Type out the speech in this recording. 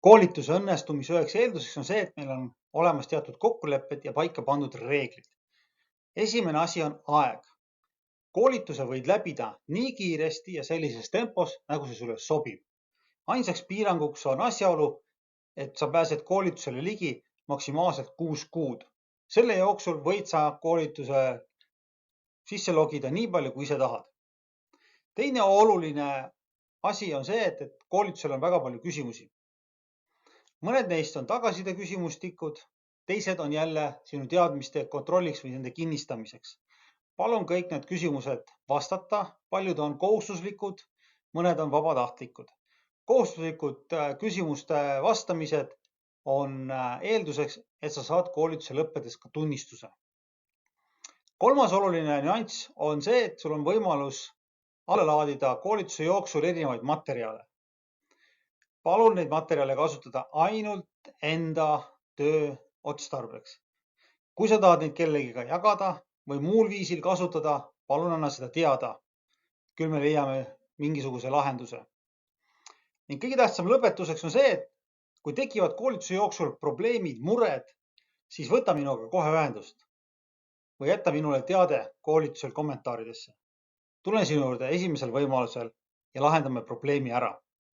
Koolituse õnnestumise üheks eelduseks on see, et meil on olemas teatud kokkulepped ja paika pandud reeglid. Esimene asi on aeg. Koolituse võid läbida nii kiiresti ja sellises tempos, nagu see sulle sobib. Ainsaks piiranguks on asjaolu, et sa pääsed koolitusele ligi maksimaalselt 6 kuud. Selle jooksul võid sa koolituse sisse logida nii palju, kui ise tahad. Teine oluline asi on see, et koolitusel on väga palju küsimusi. Mõned neist on tagasiside küsimustikud, teised on jälle sinu teadmiste kontrolliks või nende kinnistamiseks. Palun kõik need küsimused vastata, paljud on kohustuslikud, mõned on vabatahtlikud. Kohustuslikud küsimuste vastamised on eelduseks, et sa saad koolituse lõppedes ka tunnistuse. Kolmas oluline nüanss on see, et sul on võimalus alla laadida koolituse jooksul erinevaid materjale. Palun neid materjale kasutada ainult enda töö otstarbeks. Kui sa tahad neid kellegiga jagada või muul viisil kasutada, palun anna seda teada. Küll me leiame mingisuguse lahenduse. Ning kõige tähtsam lõpetuseks on see, et kui tekivad koolituse jooksul probleemid, mured, siis võta minuga kohe ühendust või jätta minule teade koolitusel kommentaaridesse. Tulen sinu juurde esimesel võimalusel ja lahendame probleemi ära.